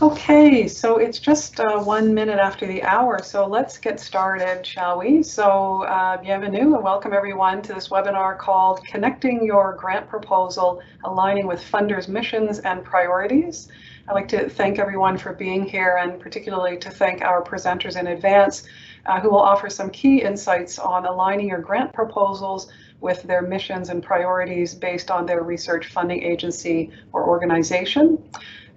Okay, so it's just 1 minute after the hour, so let's get started, shall we? So bienvenue and welcome everyone to this webinar called Connecting Your Grant Proposal, Aligning with Funders' Missions and Priorities. I'd like to thank everyone for being here and particularly to thank our presenters in advance who will offer some key insights on aligning your grant proposals with their missions and priorities based on their research funding agency or organization.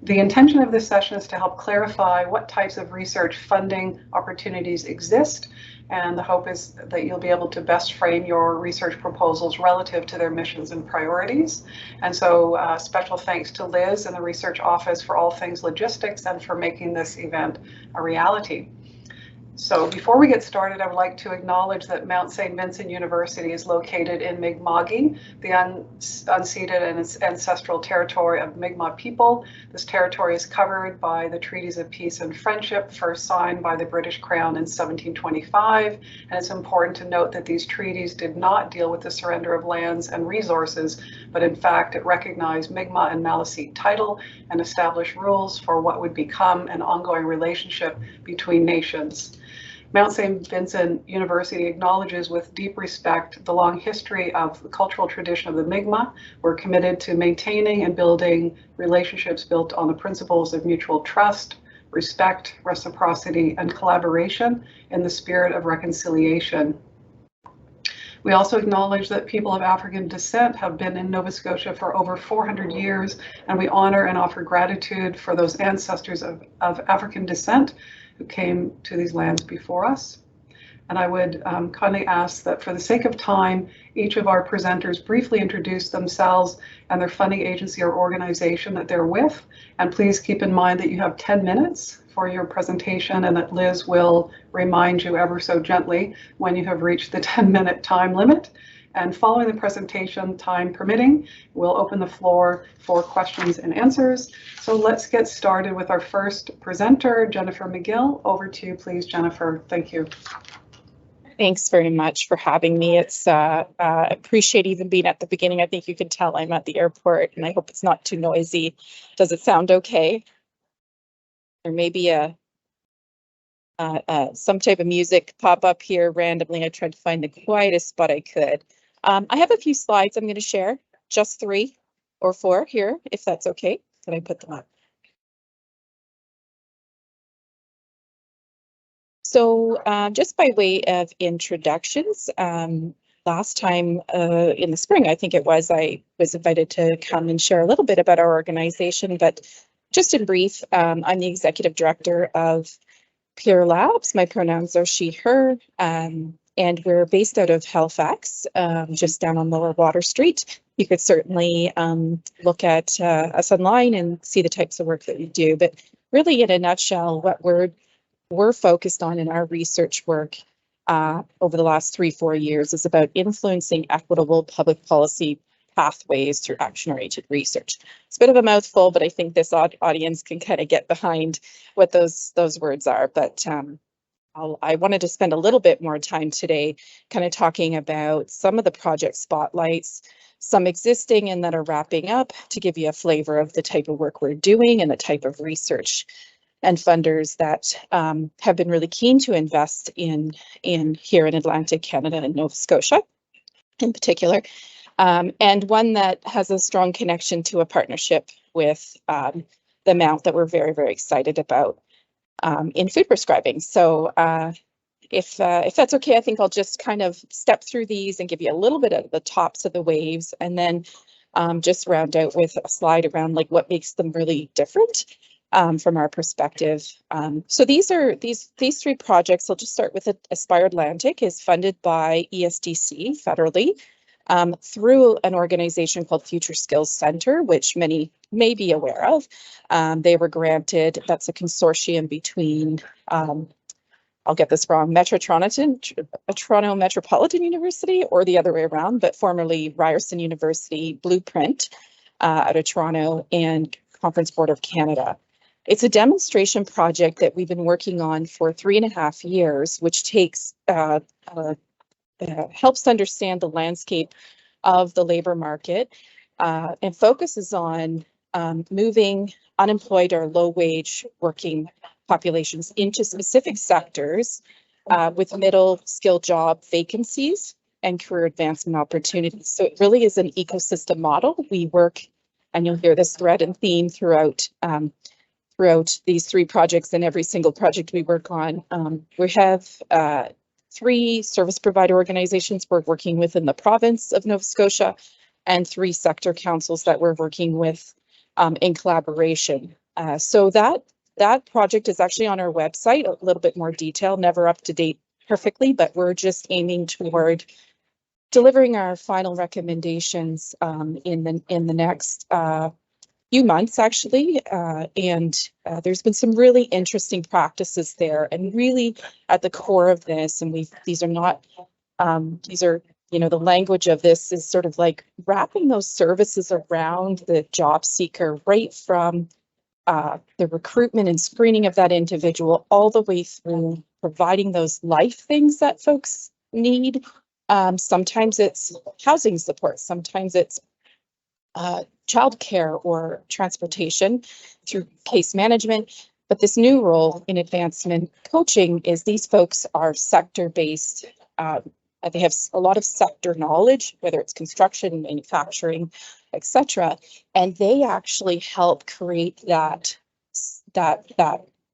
The intention of this session is to help clarify what types of research funding opportunities exist, and the hope is that you'll be able to best frame your research proposals relative to their missions and priorities. And so special thanks to Liz and the research office for all things logistics and for making this event a reality. So before we get started, I would like to acknowledge that Mount St. Vincent University is located in Mi'kma'ki, the unceded and ancestral territory of Mi'kmaq people. This territory is covered by the Treaties of Peace and Friendship, first signed by the British Crown in 1725. And it's important to note that these treaties did not deal with the surrender of lands and resources, but in fact, it recognized Mi'kmaq and Maliseet title and established rules for what would become an ongoing relationship between nations. Mount St. Vincent University acknowledges with deep respect the long history of the cultural tradition of the Mi'kmaq. We're committed to maintaining and building relationships built on the principles of mutual trust, respect, reciprocity, and collaboration in the spirit of reconciliation. We also acknowledge that people of African descent have been in Nova Scotia for over 400 years, and we honor and offer gratitude for those ancestors of African descent who came to these lands before us. And I would kindly ask that for the sake of time, each of our presenters briefly introduce themselves and their funding agency or organization that they're with. And please keep in mind that you have 10 minutes for your presentation and that Liz will remind you ever so gently when you have reached the 10-minute time limit. And following the presentation, time permitting, we'll open the floor for questions and answers. So let's get started with our first presenter, Jennifer McGill. Over to you, please, Jennifer. Thank you. Thanks very much for having me. It's appreciate even being at the beginning. I think you can tell I'm at the airport and I hope it's not too noisy. Does it sound okay? There may be some type of music pop up here randomly. I tried to find the quietest spot I could. I have a few slides I'm going to share, just 3 or 4 here, if that's okay. Can I put them up? So just by way of introductions, last time in the spring, I think it was, I was invited to come and share a little bit about our organization, but just in brief, I'm the executive director of Pier Labs. My pronouns are she, her, and we're based out of Halifax, just down on Lower Water Street. You could certainly look at us online and see the types of work that we do. But really, in a nutshell, what we're focused on in our research work over the last 3-4 years is about influencing equitable public policy pathways through action-oriented research. It's a bit of a mouthful, but I think this audience can kind of get behind what those words are. But I wanted to spend a little bit more time today kind of talking about some of the project spotlights, some existing and that are wrapping up, to give you a flavor of the type of work we're doing and the type of research and funders that have been really keen to invest in here in Atlantic Canada and Nova Scotia in particular. And one that has a strong connection to a partnership with the Mount that we're very, very excited about in food prescribing. So if that's okay, I think I'll just kind of step through these and give you a little bit of the tops of the waves, and then just round out with a slide around like what makes them really different from our perspective. So these 3 projects, I'll just start with Aspire Atlantic, is funded by ESDC federally through an organization called Future Skills Center, which many may be aware of. They were granted, that's a consortium between, I'll get this wrong, Toronto Metropolitan University, or the other way around, but formerly Ryerson University, Blueprint out of Toronto, and Conference Board of Canada. It's a demonstration project that we've been working on for 3.5 years, which takes helps understand the landscape of the labor market and focuses on moving unemployed or low-wage working populations into specific sectors with middle skill job vacancies and career advancement opportunities. So it really is an ecosystem model. We work, and you'll hear this thread and theme throughout these 3 projects and every single project we work on. We have 3 service provider organizations we're working with in the province of Nova Scotia, and 3 sector councils that we're working with in collaboration. So that project is actually on our website, a little bit more detail, never up to date perfectly, but we're just aiming toward delivering our final recommendations in the next few months, actually. There's been some really interesting practices there, and really at the core of this, and these are, you know, the language of this is sort of like wrapping those services around the job seeker right from the recruitment and screening of that individual all the way through providing those life things that folks need. Sometimes it's housing support, sometimes it's childcare or transportation through case management. But this new role in advancement coaching is these folks are sector-based. They have a lot of sector knowledge, whether it's construction, manufacturing, etc. And they actually help create that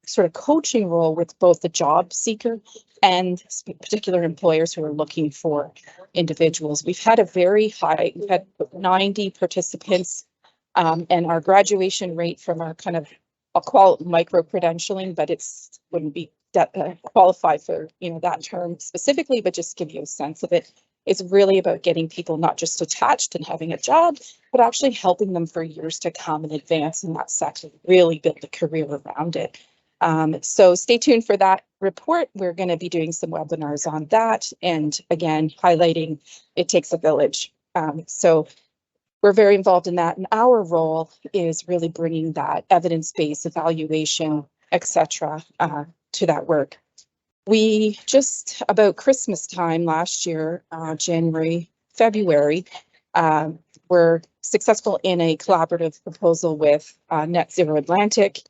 sort of coaching role with both the job seeker and particular employers who are looking for individuals. We've had we've had 90 participants, and our graduation rate from our kind of, I'll call it micro credentialing, but wouldn't be qualify for, you know, that term specifically, but just give you a sense of it. It's really about getting people not just attached and having a job, but actually helping them for years to come and advance in that sector, really build a career around it. So stay tuned for that report. We're going to be doing some webinars on that, and again, highlighting it takes a village. So we're very involved in that, and our role is really bringing that evidence-based evaluation, etc., to that work. We just about Christmas time last year, January, February, were successful in a collaborative proposal with Net Zero Atlantic.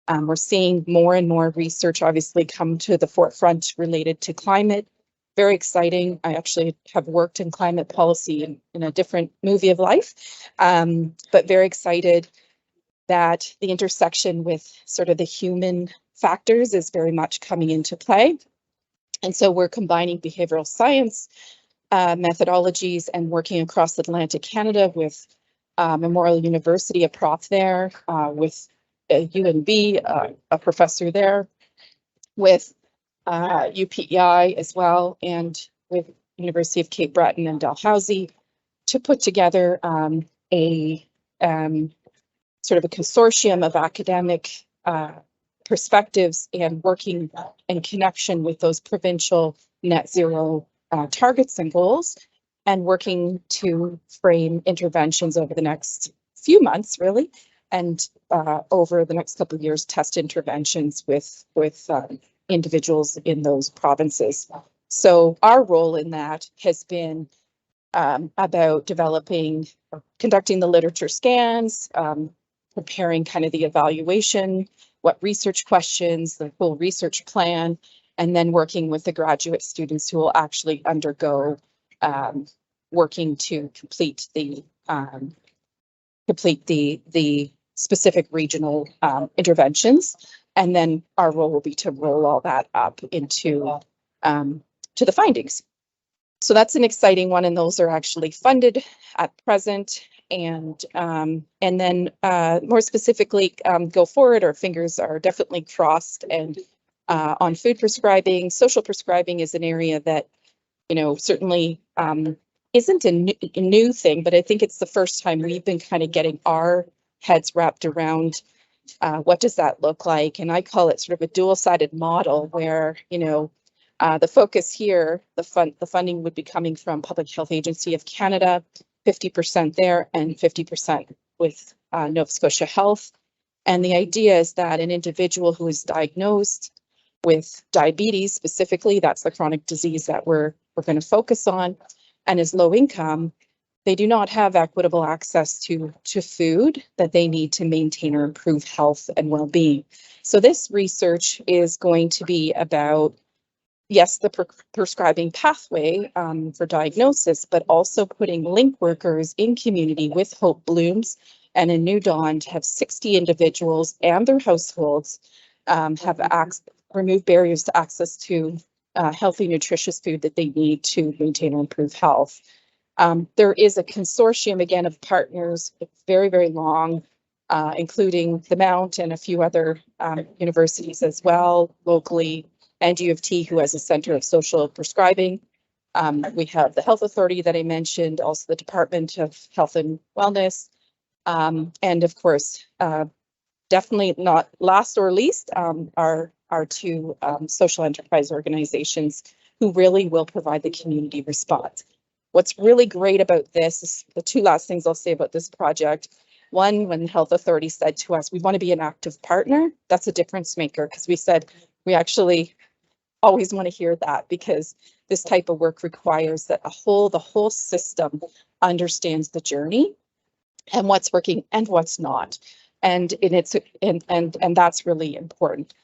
We're seeing more and more research obviously come to the forefront related to climate. Very exciting. I actually have worked in climate policy in a different movie of life, but very excited that the intersection with sort of the human factors is very much coming into play. And so we're combining behavioral science methodologies and working across Atlantic Canada with Memorial University, a prof there, with UNB, a professor there, with UPEI as well, and with University of Cape Breton and Dalhousie, to put together a sort of a consortium of academic perspectives and working in connection with those provincial net zero targets and goals, and working to frame interventions over the next few months, really, and over the next couple of years, test interventions with individuals in those provinces. So our role in that has been about conducting the literature scans, preparing kind of the evaluation, what research questions, the full research plan, and then working with the graduate students who will actually undergo working to complete the specific regional interventions. And then our role will be to roll all that up into to the findings. So that's an exciting one, and those are actually funded at present. And then more specifically, go forward, our fingers are definitely crossed. And on food prescribing, social prescribing is an area that, you know, certainly isn't a new thing, but I think it's the first time we've been kind of getting our heads wrapped around what does that look like? And I call it sort of a dual-sided model where, you know, the focus here, the funding would be coming from Public Health Agency of Canada, 50% there and 50% with Nova Scotia Health. And the idea is that an individual who is diagnosed with diabetes specifically, that's the chronic disease that we're going to focus on, and is low income, they do not have equitable access to food that they need to maintain or improve health and well-being. So this research is going to be about, yes, the prescribing pathway for diagnosis, but also putting link workers in community with Hope Blooms and a New Dawn to have 60 individuals and their households have remove barriers to access to healthy, nutritious food that they need to maintain or improve health. There is a consortium, again, of partners, very, very long, including the Mount and a few other universities as well, locally, and U of T, who has a Center of Social Prescribing. We have the Health Authority that I mentioned, also the Department of Health and Wellness, and of course, definitely not last or least, our two social enterprise organizations who really will provide the community response. What's really great about this is the two last things I'll say about this project. One, when the Health Authority said to us, we want to be an active partner, that's a difference maker, because we said we actually always want to hear that, because this type of work requires that the whole system understands the journey and what's working and what's not. And that's really important.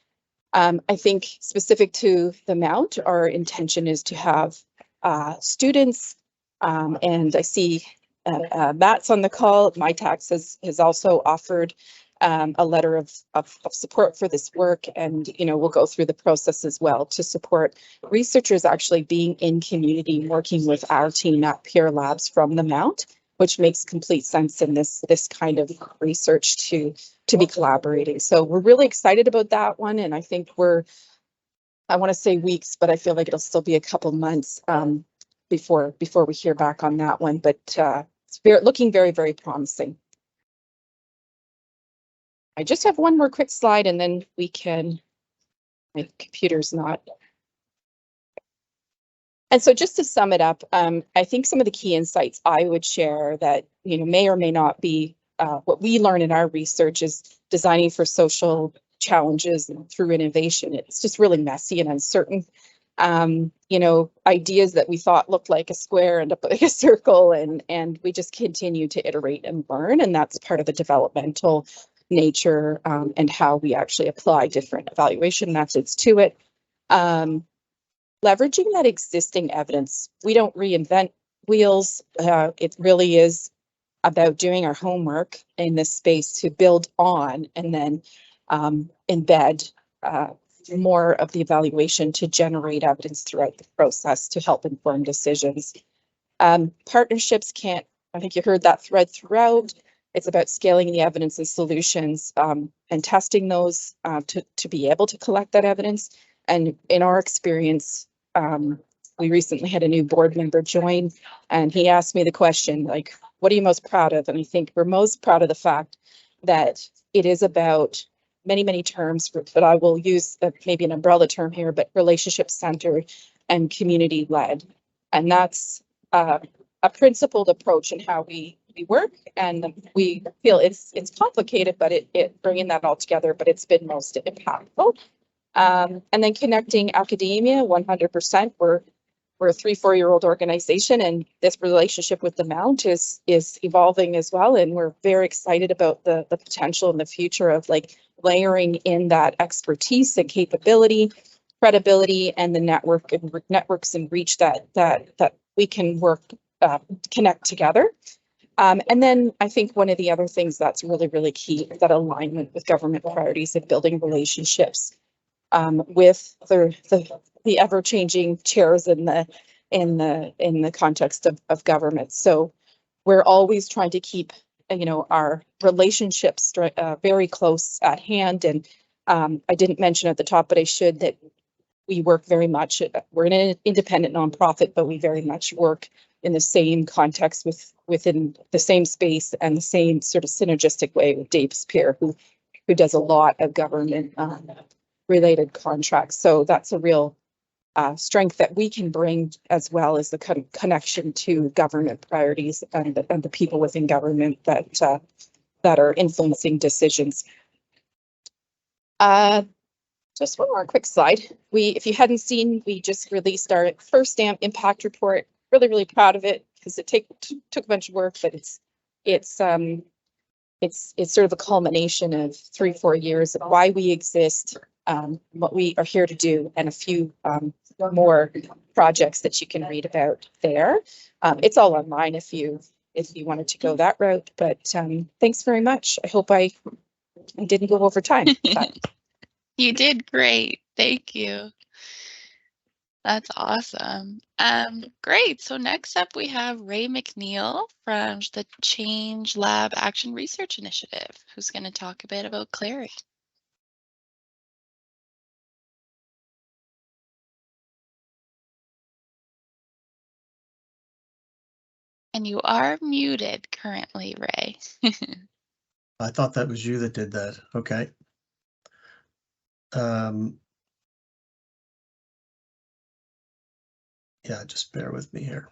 I think specific to the Mount, our intention is to have students, and I see Matt's on the call. Mitacs has also offered a letter of support for this work, and we'll go through the process as well to support researchers actually being in community, working with our team at Pier Labs from the Mount, which makes complete sense in this kind of research to be collaborating. So we're really excited about that one, and I think I want to say weeks, but I feel like it'll still be a couple months before we hear back on that one. But it's looking very, very promising. I just have one more quick slide, and then we can. My computer's not. And so just to sum it up, I think some of the key insights I would share that may or may not be what we learn in our research is designing for social challenges through innovation. It's just really messy and uncertain. Ideas that we thought looked like a square end up like a circle, and we just continue to iterate and learn, and that's part of the developmental nature and how we actually apply different evaluation methods to it. Leveraging that existing evidence. We don't reinvent wheels. It really is about doing our homework in this space to build on and then embed more of the evaluation to generate evidence throughout the process to help inform decisions. Partnerships can't, I think you heard that thread throughout. It's about scaling the evidence and solutions and testing those to be able to collect that evidence. And in our experience, we recently had a new board member join, and he asked me the question, like, what are you most proud of? And I think we're most proud of the fact that it is about many, many terms, but I will use maybe an umbrella term here, but relationship-centered and community-led. And that's a principled approach in how we work, and we feel it's complicated, but it bringing that all together, but it's been most impactful. And then connecting academia, 100%. We're a 3-4-year-old organization, and this relationship with the Mount is evolving as well. And we're very excited about the potential in the future of like layering in that expertise and capability, credibility, and the networks and reach that we can work connect together. And then I think one of the other things that's really, really key is that alignment with government priorities and building relationships with the ever-changing chairs in the context of government. So we're always trying to keep our relationships very close at hand. And I didn't mention at the top, but I should, that we work very much. We're an independent nonprofit, but we very much work in the same context within the same space and the same sort of synergistic way with Dave's Pier, who does a lot of government related contracts. So that's a real strength that we can bring, as well as the connection to government priorities and the people within government that are influencing decisions. Just one more quick slide. If you hadn't seen, we just released our first impact report. Really, really proud of it. because it took a bunch of work, but it's sort of a culmination of 3-4 years of why we exist, what we are here to do, and a few more projects that you can read about there. It's all online if you wanted to go that route, but thanks very much. I hope I didn't go over time. You did great. Thank you. That's awesome. Great. So next up we have Ray MacNeil from the Change Lab Action Research Initiative, who's going to talk a bit about CLARI. And you are muted currently, Ray. I thought that was you that did that. Okay. Yeah, just bear with me here.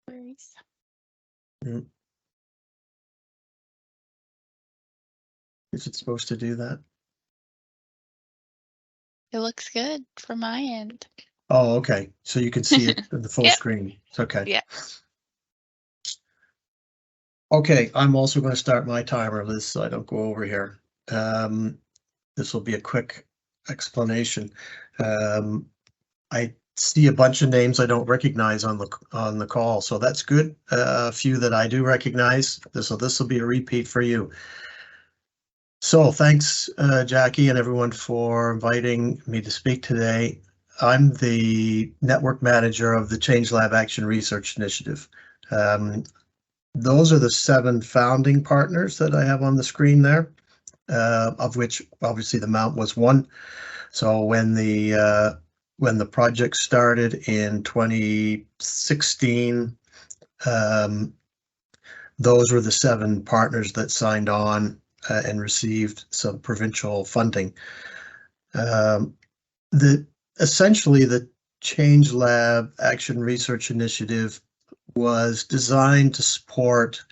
Worries. Is it supposed to do that? It looks good from my end. Oh, okay. So you can see it in the full Yep. screen. It's okay. Yeah. Okay, I'm also going to start my timer, Liz, so I don't go over here. This will be a quick explanation. I see a bunch of names I don't recognize on the call, so that's good. A few that I do recognize, so this will be a repeat for you. So thanks, Jackie and everyone, for inviting me to speak today. I'm the network manager of the Change Lab Action Research Initiative. Those are the 7 founding partners that I have on the screen there, of which obviously the Mount was one. So when the project started in 2016, those were the 7 partners that signed on and received some provincial funding. Essentially, the Change Lab Action Research Initiative was designed to support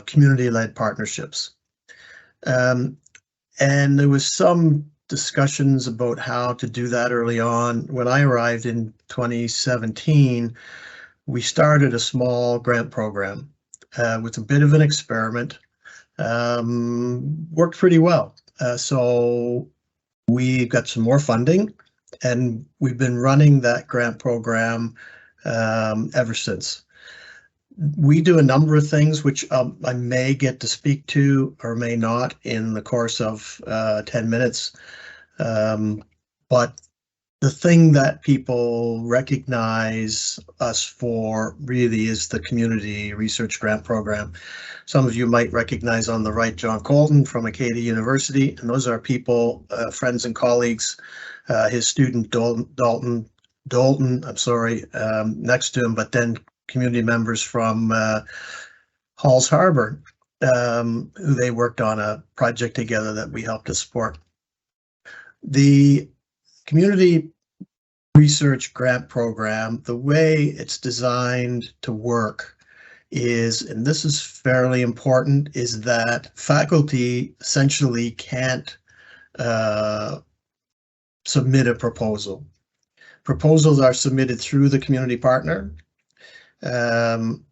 community-led partnerships. And there was some discussions about how to do that early on. When I arrived in 2017, we started a small grant program with a bit of an experiment. Worked pretty well. So we got some more funding, and we've been running that grant program ever since. We do a number of things which I may get to speak to or may not in the course of 10 minutes. But the thing that people recognize us for really is the community research grant program. Some of you might recognize on the right John Colton from Acadia University, and those are people, friends and colleagues. His student Dalton, next to him, but then community members from Halls Harbor, who they worked on a project together that we helped to support. The community research grant program, the way it's designed to work is, and this is fairly important, is that faculty essentially can't submit a proposal. Proposals are submitted through the community partner. The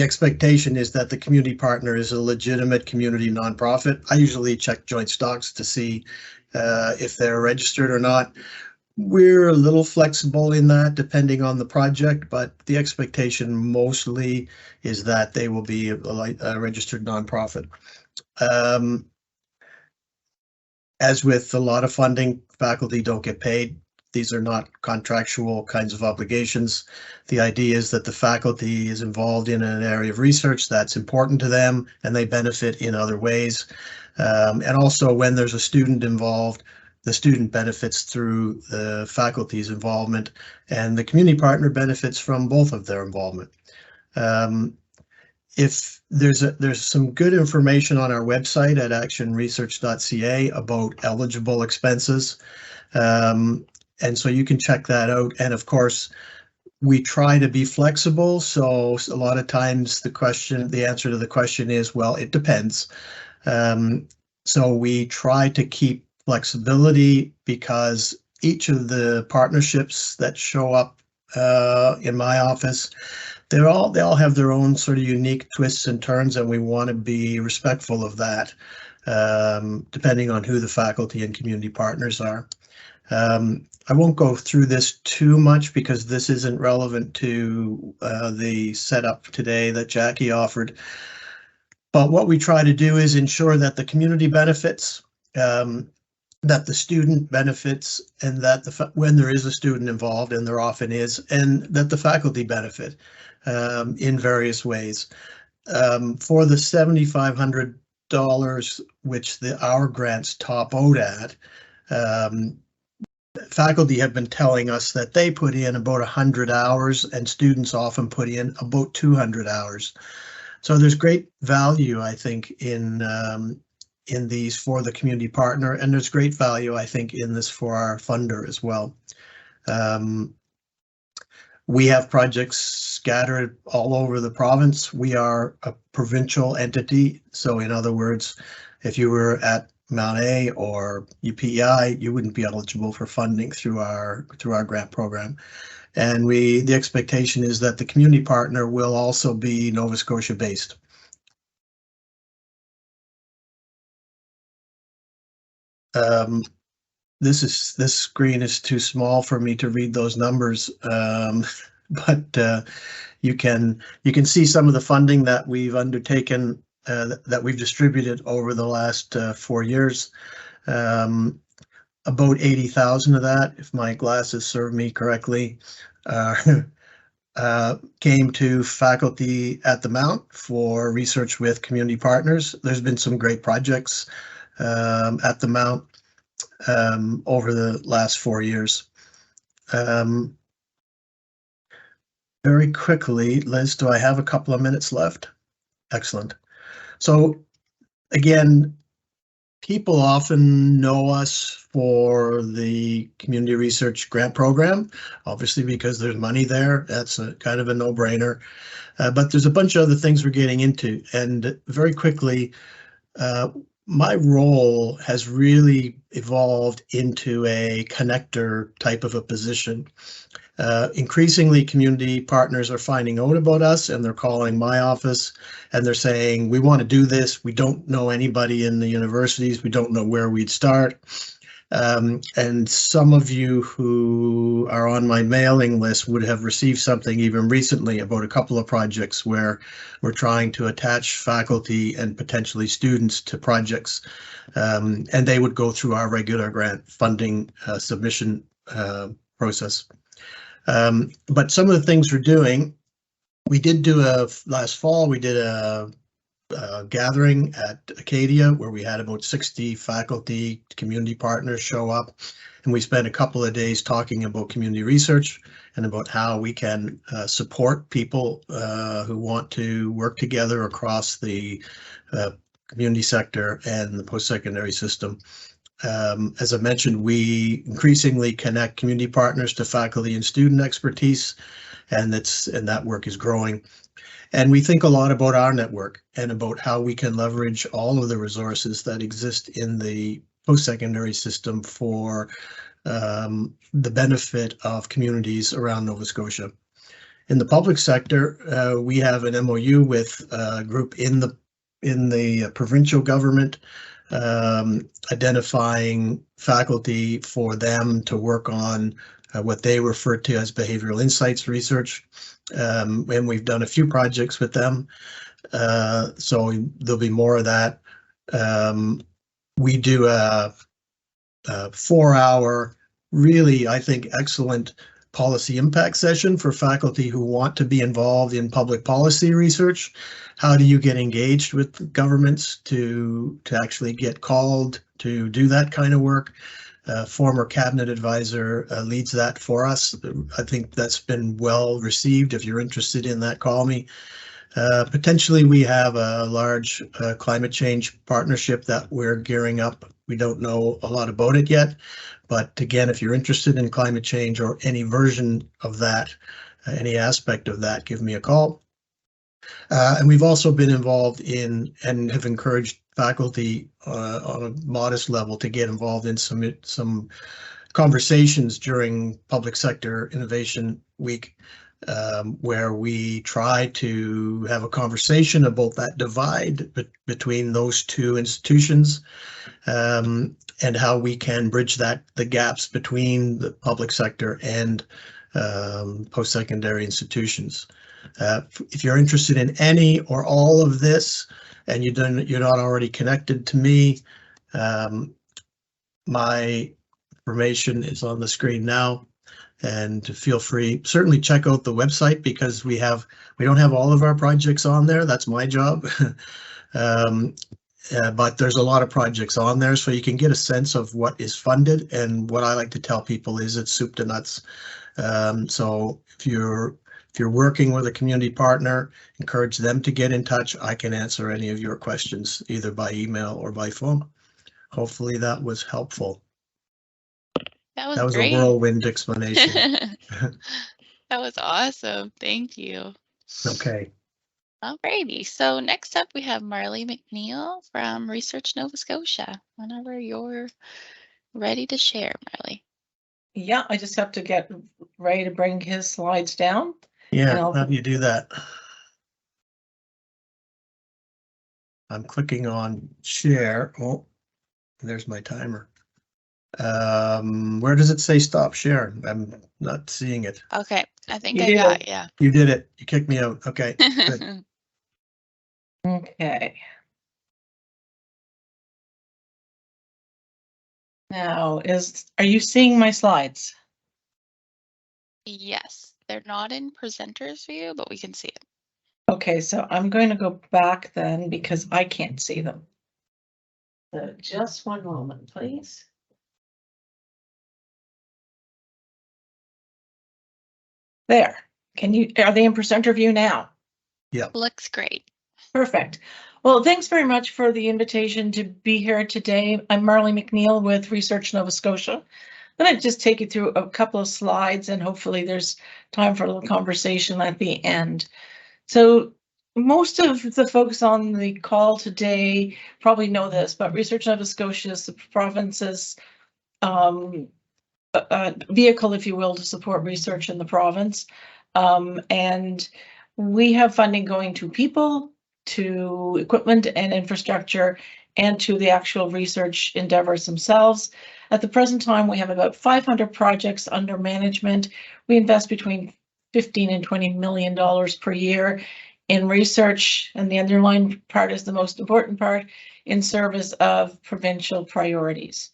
expectation is that the community partner is a legitimate community nonprofit. I usually check joint stocks to see if they're registered or not. We're a little flexible in that depending on the project, but the expectation mostly is that they will be a registered nonprofit. As with a lot of funding, faculty don't get paid. These are not contractual kinds of obligations. The idea is that the faculty is involved in an area of research that's important to them and they benefit in other ways. And also when there's a student involved, the student benefits through the faculty's involvement and the community partner benefits from both of their involvement. If there's some good information on our website at actionresearch.ca about eligible expenses. And so you can check that out. And of course, we try to be flexible. So a lot of times the answer to the question is, well, it depends. So we try to keep flexibility because each of the partnerships that show up in my office. They all have their own sort of unique twists and turns, and we want to be respectful of that, depending on who the faculty and community partners are. I won't go through this too much because this isn't relevant to the setup today that Jackie offered. But what we try to do is ensure that the community benefits, that the student benefits, and that when there is a student involved, and there often is, and that the faculty benefit in various ways. For the $7,500, which our grants top out at, faculty have been telling us that they put in about 100 hours and students often put in about 200 hours. So there's great value, I think, in these for the community partner, and there's great value, I think, in this for our funder as well. We have projects scattered all over the province. We are a provincial entity, so in other words, if you were at Mount A or UPEI, you wouldn't be eligible for funding through our grant program. And the expectation is that the community partner will also be Nova Scotia based. This screen is too small for me to read those numbers, but you can see some of the funding that we've undertaken, that we've distributed over the last 4 years. About 80,000 of that, if my glasses serve me correctly, came to faculty at the Mount for research with community partners. There's been some great projects at the Mount over the last 4 years. Very quickly, Liz, do I have a couple of minutes left? Excellent. So again, people often know us for the community research grant program, obviously because there's money there. That's kind of a no-brainer. But there's a bunch of other things we're getting into. And very quickly, my role has really evolved into a connector type of a position. Increasingly, community partners are finding out about us, and they're calling my office and they're saying, we want to do this. We don't know anybody in the universities. We don't know where we'd start. And some of you who are on my mailing list would have received something even recently about a couple of projects where we're trying to attach faculty and potentially students to projects, and they would go through our regular grant funding submission process. But some of the things we're doing, we did do last fall, we did a gathering at Acadia where we had about 60 faculty community partners show up, and we spent a couple of days talking about community research and about how we can support people who want to work together across the community sector and the post-secondary system. As I mentioned, we increasingly connect community partners to faculty and student expertise, and that work is growing. And we think a lot about our network and about how we can leverage all of the resources that exist in the post-secondary system for the benefit of communities around Nova Scotia. In the public sector, we have an MOU with a group in the provincial government, identifying faculty for them to work on what they refer to as behavioral insights research. And we've done a few projects with them, so there'll be more of that. We do a 4-hour, really, I think, excellent policy impact session for faculty who want to be involved in public policy research. How do you get engaged with governments to actually get called to do that kind of work? Former cabinet advisor leads that for us. I think that's been well received. If you're interested in that, call me. Potentially, we have a large climate change partnership that we're gearing up. We don't know a lot about it yet, but again, if you're interested in climate change or any version of that, any aspect of that, give me a call. And we've also been involved in and have encouraged faculty on a modest level to get involved in some conversations during Public Sector Innovation Week, where we try to have a conversation about that divide between those two institutions, and how we can bridge the gaps between the public sector and post-secondary institutions. If you're interested in any or all of this, and you're not already connected to me, my information is on the screen now, and feel free. Certainly check out the website, because we don't have all of our projects on there. That's my job. But there's a lot of projects on there, so you can get a sense of what is funded. And what I like to tell people is it's soup to nuts. So if you're working with a community partner, encourage them to get in touch. I can answer any of your questions either by email or by phone. Hopefully that was helpful. That was a great. whirlwind explanation. That was awesome. Thank you. Okay. Alrighty, so next up we have Marli MacNeil from Research Nova Scotia. Whenever you're ready to share, Marli. Yeah, I just have to get Ray to bring his slides down. Yeah, how do you do that? I'm clicking on share. Oh, there's my timer. Where does it say stop share? I'm not seeing it. Okay, I think You I did got it. yeah. You did it. You kicked me out. Okay, good. Okay. Now, are you seeing my slides? Yes, they're not in presenter's view, but we can see it. Okay, so I'm going to go back then because I can't see them. So just one moment, please. There. Are they in presenter view now? Yeah. Looks great. Perfect. Well, thanks very much for the invitation to be here today. I'm Marli MacNeil with Research Nova Scotia. I'm going to just take you through a couple of slides, and hopefully there's time for a little conversation at the end. So most of the folks on the call today probably know this, but Research Nova Scotia is the province's vehicle, if you will, to support research in the province. And we have funding going to people, to equipment and infrastructure, and to the actual research endeavors themselves. At the present time, we have about 500 projects under management. We invest between $15 and $20 million per year in research, and the underlying part is the most important part, in service of provincial priorities.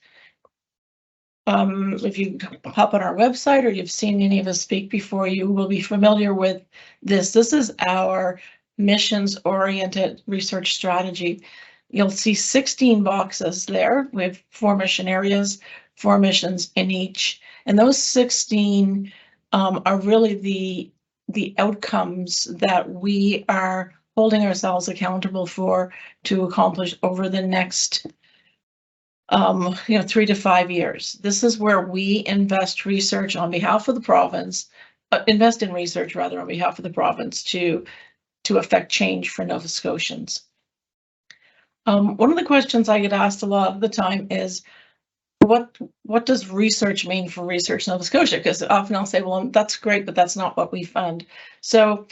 If you hop on our website or you've seen any of us speak before, you will be familiar with this. This is our missions-oriented research strategy. You'll see 16 boxes there. We have 4 mission areas, 4 missions in each. And those 16 are really the outcomes that we are holding ourselves accountable for to accomplish over the next 3 to 5 years. This is where we invest research on behalf of the province, invest in research rather on behalf of the province to affect change for Nova Scotians. One of the questions I get asked a lot of the time is, what does research mean for Research Nova Scotia? Because often I'll say, well, that's great, but that's not what we fund. So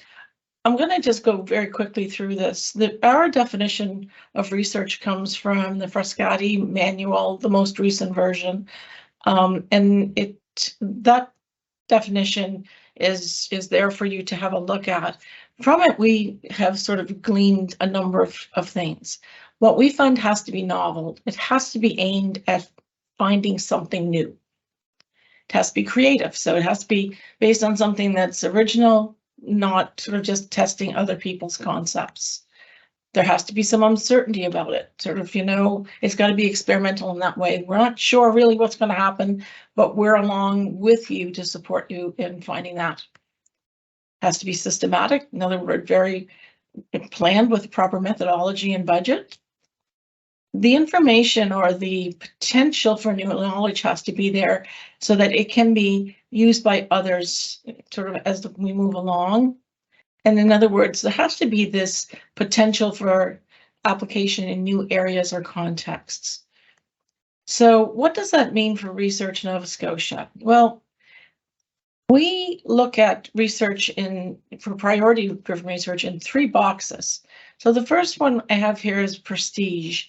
I'm going to just go very quickly through this. Our definition of research comes from the Frascati manual, the most recent version, and that definition is there for you to have a look at. From it, we have sort of gleaned a number of things. What we fund has to be novel. It has to be aimed at finding something new. It has to be creative, so it has to be based on something that's original, not sort of just testing other people's concepts. There has to be some uncertainty about it. Sort of, it's got to be experimental in that way. We're not sure really what's going to happen, but we're along with you to support you in finding that. It has to be systematic. In other words, very planned with proper methodology and budget. The information or the potential for new knowledge has to be there so that it can be used by others sort of as we move along. And in other words, there has to be this potential for application in new areas or contexts. So what does that mean for Research Nova Scotia? Well, we look at research for priority-driven research in 3 boxes. So the first one I have here is prestige.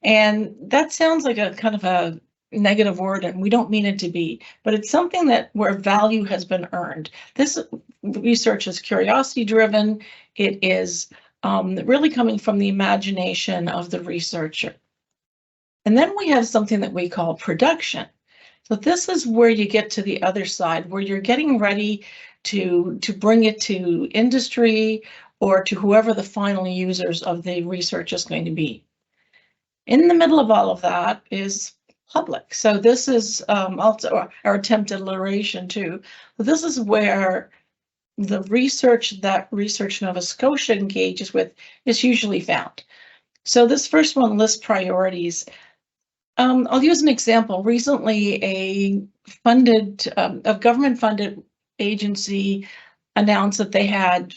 And that sounds like a kind of a negative word, and we don't mean it to be, but it's something that where value has been earned. This research is curiosity-driven. It is really coming from the imagination of the researcher. And then we have something that we call production. So this is where you get to the other side, where you're getting ready to bring it to industry or to whoever the final users of the research is going to be. In the middle of all of that is public. So this is also our attempted alliteration too. But this is where the research that Research Nova Scotia engages with is usually found. So this first one lists priorities. I'll use an example. Recently, a government-funded agency announced that they had,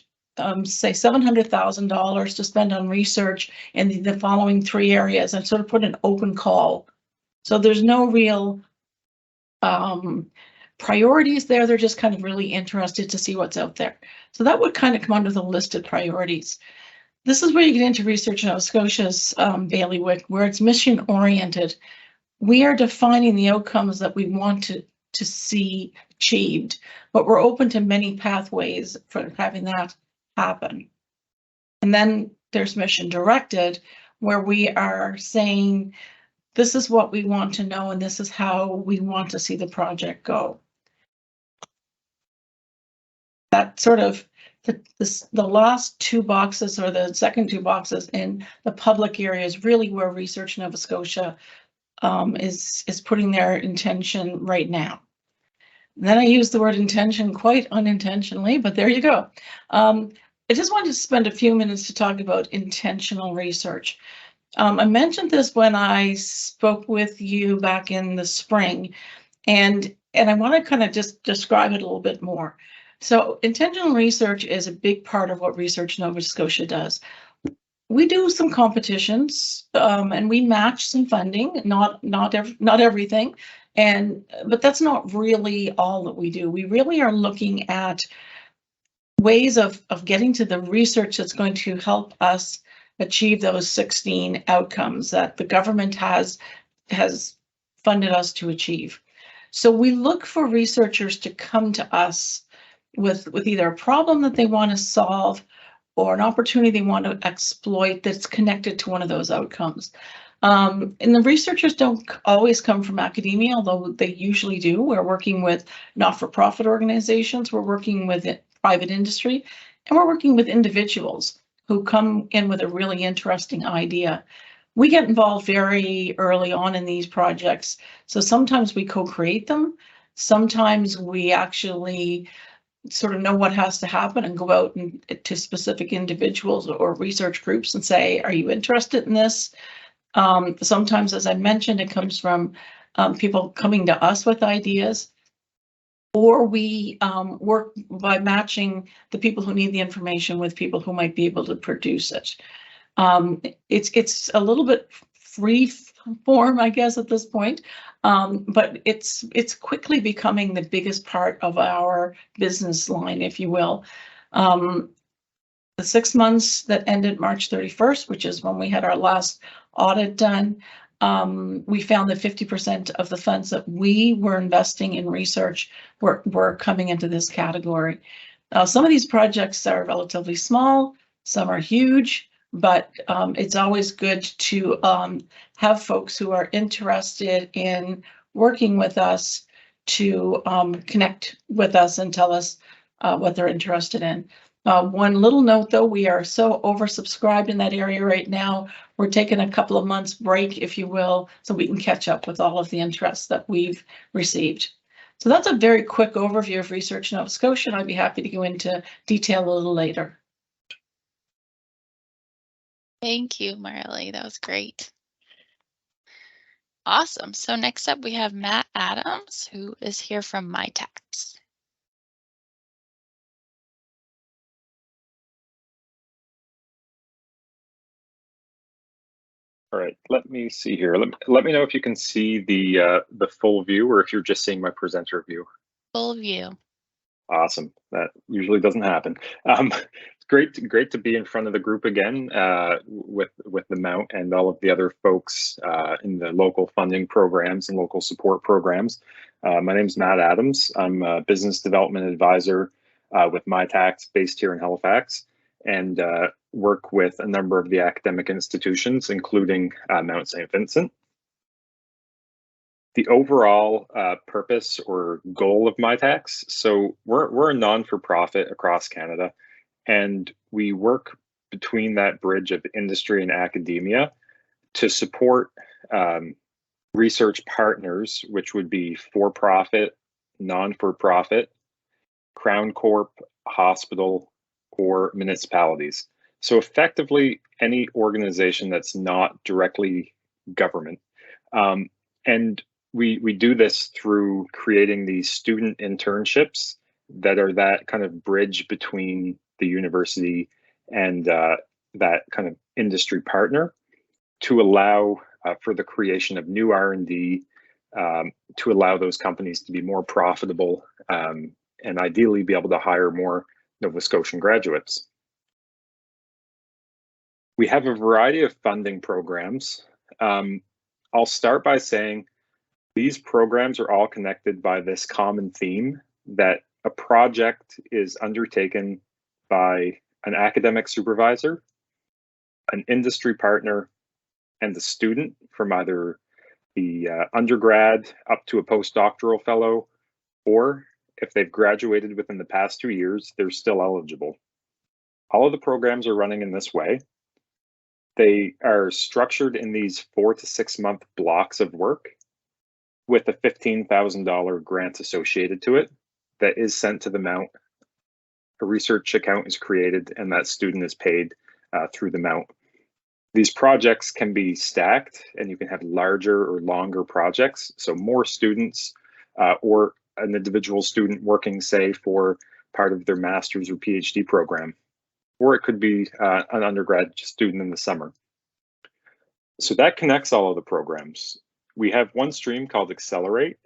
say, $700,000 to spend on research in the following 3 areas, and sort of put an open call. So there's no real priorities there. They're just kind of really interested to see what's out there. So that would kind of come under the listed priorities. This is where you get into Research Nova Scotia's bailiwick, where it's mission oriented. We are defining the outcomes that we want to see achieved, but we're open to many pathways for having that happen. And then there's mission directed, where we are saying, this is what we want to know, and this is how we want to see the project go. That sort of the last 2 boxes, or the second 2 boxes in the public area, is really where Research Nova Scotia is putting their intention right now. And then I use the word intention quite unintentionally, but there you go. I just wanted to spend a few minutes to talk about intentional research. I mentioned this when I spoke with you back in the spring, and I want to kind of just describe it a little bit more. So intentional research is a big part of what Research Nova Scotia does. We do some competitions, and we match some funding, not everything, but that's not really all that we do. We really are looking at ways of getting to the research that's going to help us achieve those 16 outcomes that the government has funded us to achieve. So we look for researchers to come to us with either a problem that they want to solve or an opportunity they want to exploit that's connected to one of those outcomes. And the researchers don't always come from academia, although they usually do. We're working with not-for-profit organizations, we're working with private industry, and we're working with individuals who come in with a really interesting idea. We get involved very early on in these projects. So sometimes we co-create them. Sometimes we actually sort of know what has to happen and go out to specific individuals or research groups and say, are you interested in this? Sometimes, as I mentioned, it comes from people coming to us with ideas, or we work by matching the people who need the information with people who might be able to produce it. It's a little bit free form, I guess, at this point, but it's quickly becoming the biggest part of our business line, if you will. The 6 months that ended March 31st, which is when we had our last audit done, we found that 50% of the funds that we were investing in research were coming into this category. Some of these projects are relatively small, some are huge, but it's always good to have folks who are interested in working with us to connect with us and tell us what they're interested in. One little note, though, we are so oversubscribed in that area right now. We're taking a couple of months break, if you will, so we can catch up with all of the interest that we've received. So that's a very quick overview of Research Nova Scotia, and I'd be happy to go into detail a little later. Thank you, Marli. That was great. Awesome. So next up we have Matt Adams, who is here from Mitacs. All right, let me see here. Let me know if you can see the full view or if you're just seeing my presenter view. Full view. Awesome. That usually doesn't happen. It's great to be in front of the group again with the Mount and all of the other folks in the local funding programs and local support programs. My name is Matt Adams. I'm a business development advisor with Mitacs based here in Halifax, and work with a number of the academic institutions, including Mount St. Vincent. The overall purpose or goal of Mitacs, so we're a non-for-profit across Canada, and we work between that bridge of industry and academia to support research partners, which would be for-profit, non-for-profit, Crown Corp, hospital, or municipalities. So effectively, any organization that's not directly government. And we do this through creating these student internships that are that kind of bridge between the university and that kind of industry partner to allow for the creation of new R&D, to allow those companies to be more profitable and ideally be able to hire more Nova Scotian graduates. We have a variety of funding programs. I'll start by saying these programs are all connected by this common theme that a project is undertaken by an academic supervisor, an industry partner, and the student from either the undergrad up to a postdoctoral fellow, or if they've graduated within the past 2 years, they're still eligible. All of the programs are running in this way. They are structured in these 4 to 6 month blocks of work with a $15,000 grant associated to it that is sent to the Mount. A research account is created and that student is paid through the Mount. These projects can be stacked and you can have larger or longer projects. So more students or an individual student working, say, for part of their master's or PhD program, or it could be an undergrad student in the summer. So that connects all of the programs. We have one stream called Accelerate,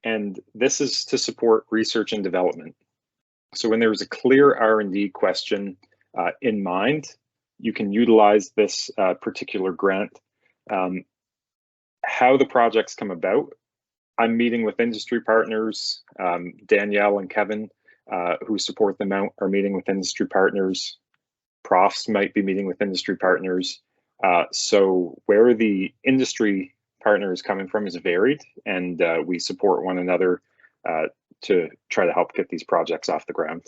and this is to support research and development. So when there's a clear R&D question in mind, you can utilize this particular grant. How the projects come about, I'm meeting with industry partners. Danielle and Kevin, who support the Mount, are meeting with industry partners. Profs might be meeting with industry partners. So where the industry partner is coming from is varied, and we support one another to try to help get these projects off the ground.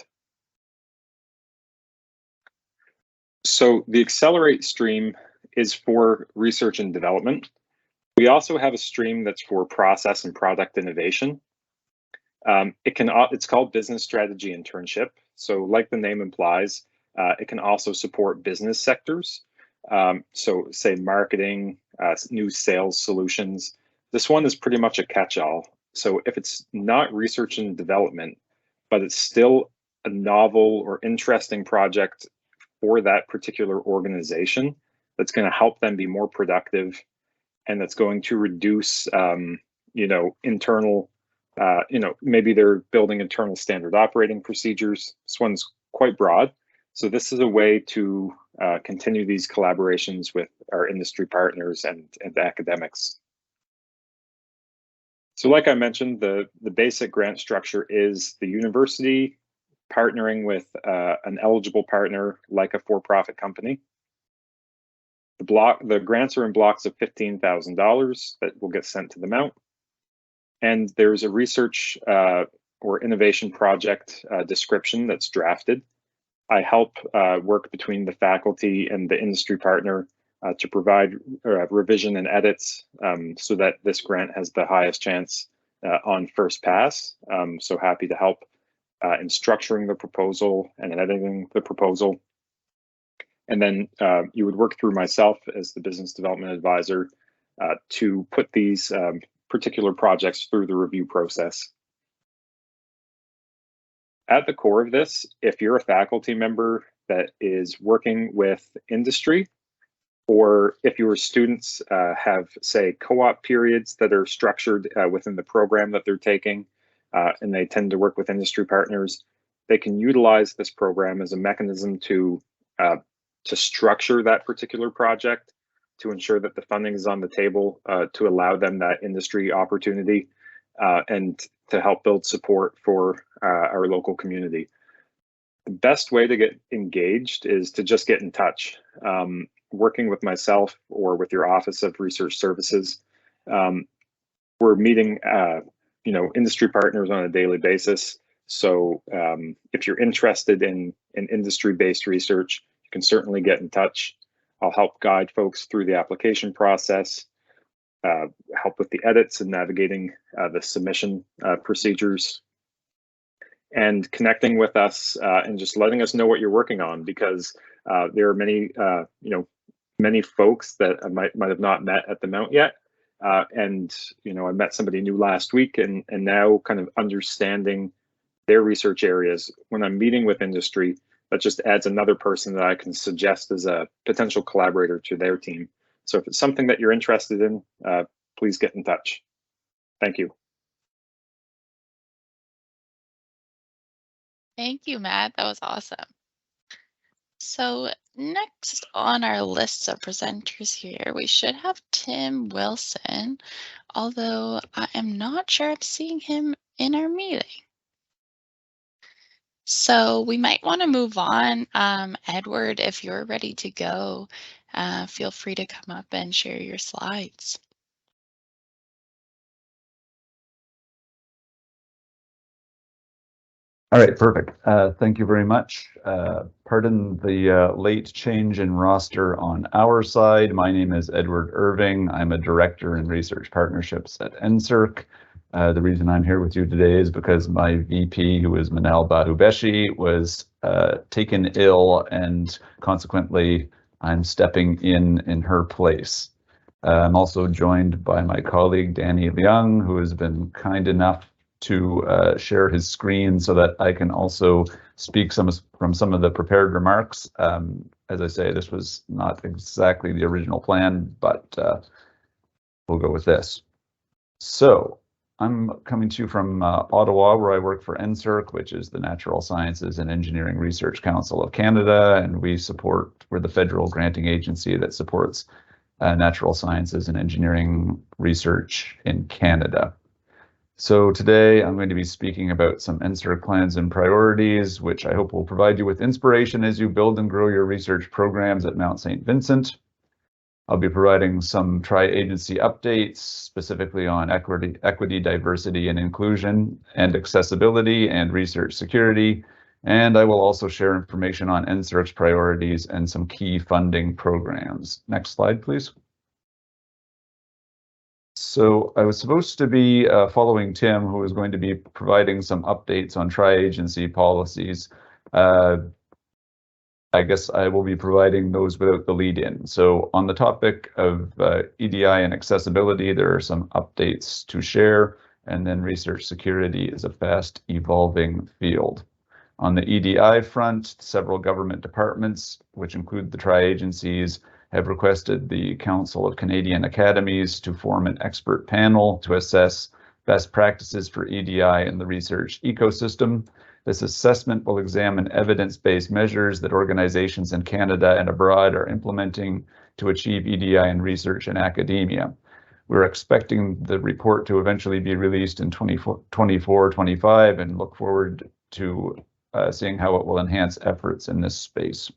So the Accelerate stream is for research and development. We also have a stream that's for process and product innovation. It's called Business Strategy Internship. So like the name implies, it can also support business sectors. So say marketing, new sales solutions. This one is pretty much a catch-all. So if it's not research and development, but it's still a novel or interesting project for that particular organization that's going to help them be more productive and that's going to reduce, internal, maybe they're building internal standard operating procedures. This one's quite broad. So this is a way to continue these collaborations with our industry partners and academics. So like I mentioned, the basic grant structure is the university partnering with an eligible partner like a for-profit company. The grants are in blocks of $15,000 that will get sent to the Mount. And there's a research or innovation project description that's drafted. I help work between the faculty and the industry partner to provide revision and edits so that this grant has the highest chance on first pass. So happy to help in structuring the proposal and editing the proposal. And then you would work through myself as the business development advisor to put these particular projects through the review process. At the core of this, if you're a faculty member that is working with industry, or if your students have, say, co-op periods that are structured within the program that they're taking, and they tend to work with industry partners, they can utilize this program as a mechanism to structure that particular project, to ensure that the funding is on the table, to allow them that industry opportunity, and to help build support for our local community. The best way to get engaged is to just get in touch. Working with myself or with your Office of Research Services, we're meeting industry partners on a daily basis. So if you're interested in industry-based research, you can certainly get in touch. I'll help guide folks through the application process, help with the edits and navigating the submission procedures, and connecting with us and just letting us know what you're working on, because there are many many folks that I might have not met at the Mount yet. And I met somebody new last week, and now kind of understanding their research areas. When I'm meeting with industry, that just adds another person that I can suggest as a potential collaborator to their team. So if it's something that you're interested in, please get in touch. Thank you. Thank you, Matt. That was awesome. So next on our list of presenters here, we should have Tim Wilson, although I am not sure I'm seeing him in our meeting. So we might want to move on. Edward, if you're ready to go, feel free to come up and share your slides. All right, perfect. Thank you very much. Pardon the late change in roster on our side. My name is Edward Irving. I'm a director in research partnerships at NSERC. The reason I'm here with you today is because my VP, who is Manal Bahubeshi, was taken ill, and consequently I'm stepping in her place. I'm also joined by my colleague Danny Leung, who has been kind enough to share his screen so that I can also speak from some of the prepared remarks. As I say, this was not exactly the original plan, but we'll go with this. So I'm coming to you from Ottawa, where I work for NSERC, which is the Natural Sciences and Engineering Research Council of Canada, and we're the federal granting agency that supports natural sciences and engineering research in Canada. So today I'm going to be speaking about some NSERC plans and priorities, which I hope will provide you with inspiration as you build and grow your research programs at Mount St. Vincent. I'll be providing some tri-agency updates, specifically on equity, diversity and inclusion, and accessibility and research security. And I will also share information on NSERC's priorities and some key funding programs. Next slide, please. So I was supposed to be following Tim, who is going to be providing some updates on tri-agency policies. I guess I will be providing those without the lead in. So on the topic of EDI and accessibility, there are some updates to share, and then research security is a fast evolving field. On the EDI front, several government departments, which include the tri-agencies, have requested the Council of Canadian Academies to form an expert panel to assess best practices for EDI in the research ecosystem. This assessment will examine evidence-based measures that organizations in Canada and abroad are implementing to achieve EDI in research and academia. We're expecting the report to eventually be released in 24-25 and look forward to seeing how it will enhance efforts in this space.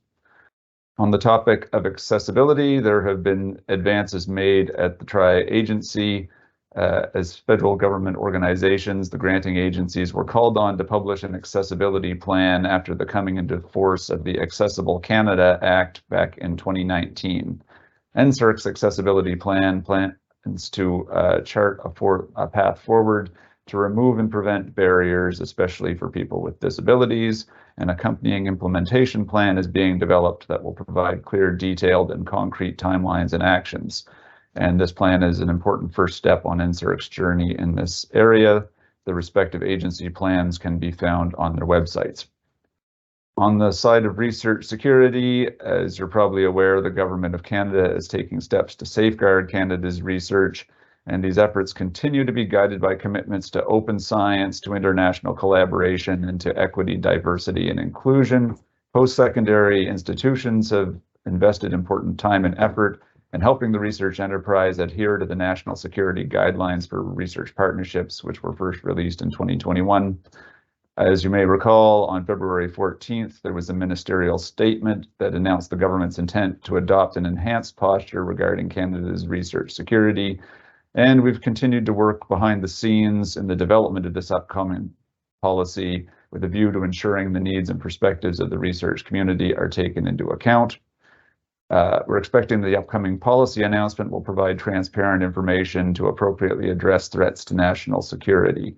On the topic of accessibility, there have been advances made at the tri-agency. As federal government organizations, the granting agencies were called on to publish an accessibility plan after the coming into force of the Accessible Canada Act back in 2019. NSERC's accessibility plan plans to chart a path forward to remove and prevent barriers, especially for people with disabilities. An accompanying implementation plan is being developed that will provide clear, detailed, and concrete timelines and actions. And this plan is an important first step on NSERC's journey in this area. The respective agency plans can be found on their websites. On the side of research security, as you're probably aware, the Government of Canada is taking steps to safeguard Canada's research, and these efforts continue to be guided by commitments to open science, to international collaboration, and to equity, diversity, and inclusion. Post-secondary institutions have invested important time and effort in helping the research enterprise adhere to the national security guidelines for research partnerships, which were first released in 2021. As you may recall, on February 14th, there was a ministerial statement that announced the government's intent to adopt an enhanced posture regarding Canada's research security, and we've continued to work behind the scenes in the development of this upcoming policy with a view to ensuring the needs and perspectives of the research community are taken into account. We're expecting the upcoming policy announcement will provide transparent information to appropriately address threats to national security.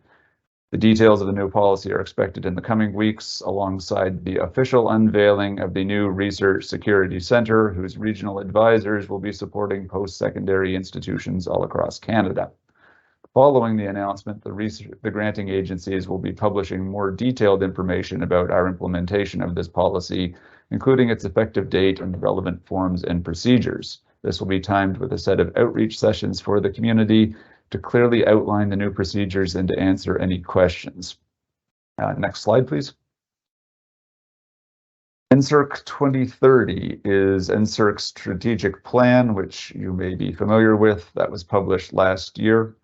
The details of the new policy are expected in the coming weeks, alongside the official unveiling of the new Research Security Centre, whose regional advisors will be supporting post-secondary institutions all across Canada. Following the announcement, the granting agencies will be publishing more detailed information about our implementation of this policy, including its effective date and relevant forms and procedures. This will be timed with a set of outreach sessions for the community to clearly outline the new procedures and to answer any questions. Next slide, please. NSERC 2030 is NSERC's strategic plan, which you may be familiar with. That was published last year.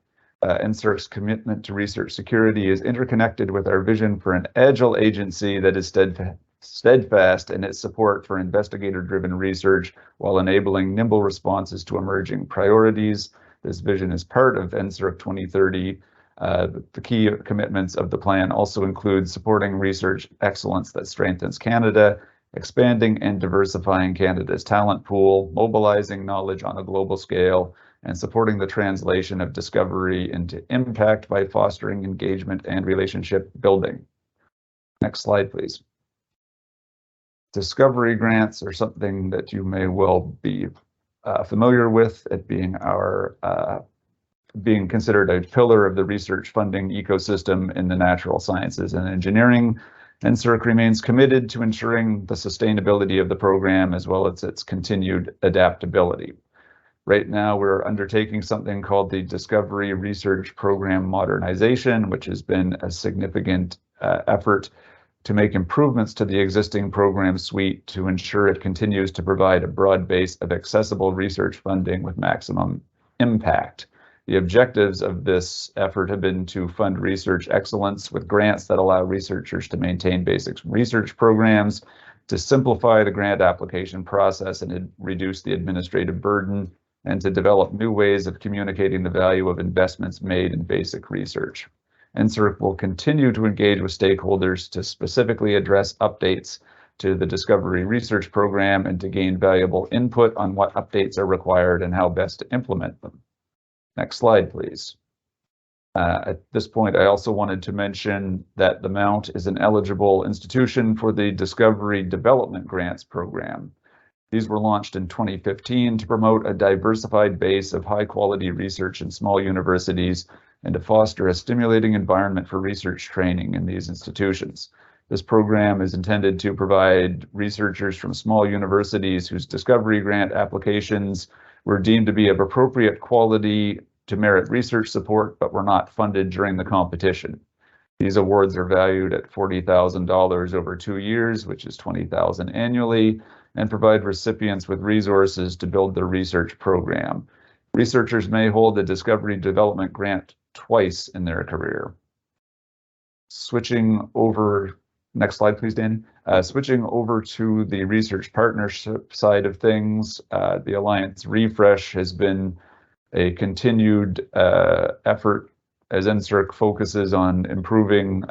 NSERC's commitment to research security is interconnected with our vision for an agile agency that is steadfast in its support for investigator-driven research while enabling nimble responses to emerging priorities. This vision is part of NSERC 2030. The key commitments of the plan also include supporting research excellence that strengthens Canada, expanding and diversifying Canada's talent pool, mobilizing knowledge on a global scale, and supporting the translation of discovery into impact by fostering engagement and relationship building. Next slide, please. Discovery grants are something that you may well be familiar with, it being being considered a pillar of the research funding ecosystem in the natural sciences and engineering. NSERC remains committed to ensuring the sustainability of the program as well as its continued adaptability. Right now, we're undertaking something called the Discovery Research Program Modernization, which has been a significant effort to make improvements to the existing program suite to ensure it continues to provide a broad base of accessible research funding with maximum impact. The objectives of this effort have been to fund research excellence with grants that allow researchers to maintain basic research programs, to simplify the grant application process and reduce the administrative burden, and to develop new ways of communicating the value of investments made in basic research. NSERC will continue to engage with stakeholders to specifically address updates to the Discovery Research Program and to gain valuable input on what updates are required and how best to implement them. Next slide, please. At this point, I also wanted to mention that the Mount is an eligible institution for the Discovery Development Grants Program. These were launched in 2015 to promote a diversified base of high-quality research in small universities and to foster a stimulating environment for research training in these institutions. This program is intended to provide researchers from small universities whose discovery grant applications were deemed to be of appropriate quality to merit research support, but were not funded during the competition. These awards are valued at $40,000 over 2 years, which is $20,000 annually, and provide recipients with resources to build their research program. Researchers may hold a discovery development grant twice in their career. Switching over, next slide please, Danny. Switching over to the research partnership side of things, the Alliance Refresh has been a continued effort as NSERC focuses on improving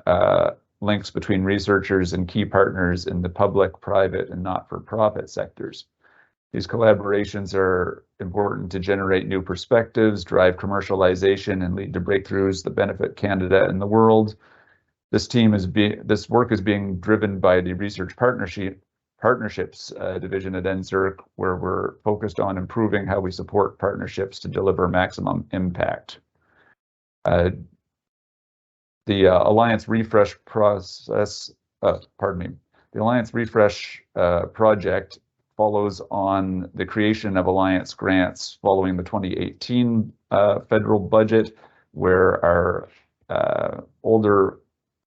links between researchers and key partners in the public, private, and not-for-profit sectors. These collaborations are important to generate new perspectives, drive commercialization, and lead to breakthroughs that benefit Canada and the world. This work is being driven by the Research Partnerships division at NSERC, where we're focused on improving how we support partnerships to deliver maximum impact. The Alliance Refresh process, The Alliance Refresh project follows on the creation of Alliance grants following the 2018 federal budget, where our older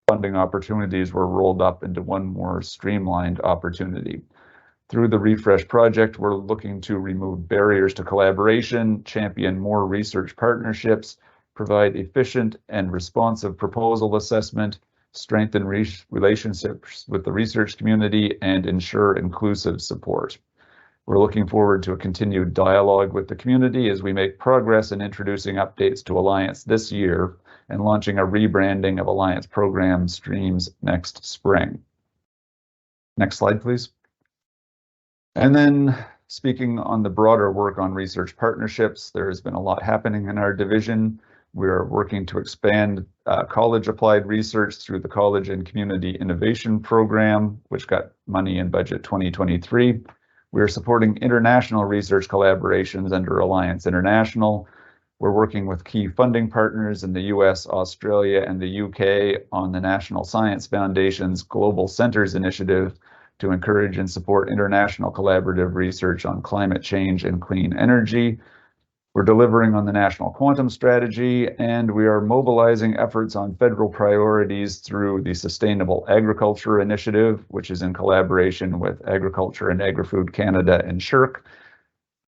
funding opportunities were rolled up into one more streamlined opportunity. Through the Refresh project, we're looking to remove barriers to collaboration, champion more research partnerships, provide efficient and responsive proposal assessment, strengthen relationships with the research community, and ensure inclusive support. We're looking forward to a continued dialogue with the community as we make progress in introducing updates to Alliance this year and launching a rebranding of Alliance program streams next spring. Next slide, please. And then speaking on the broader work on research partnerships, there has been a lot happening in our division. We're working to expand college applied research through the College and Community Innovation Program, which got money in budget 2023. We're supporting international research collaborations under Alliance International. We're working with key funding partners in the US, Australia, and the UK on the National Science Foundation's Global Centers Initiative to encourage and support international collaborative research on climate change and clean energy. We're delivering on the National Quantum Strategy, and we are mobilizing efforts on federal priorities through the Sustainable Agriculture Initiative, which is in collaboration with Agriculture and Agri-Food Canada and SSHRC.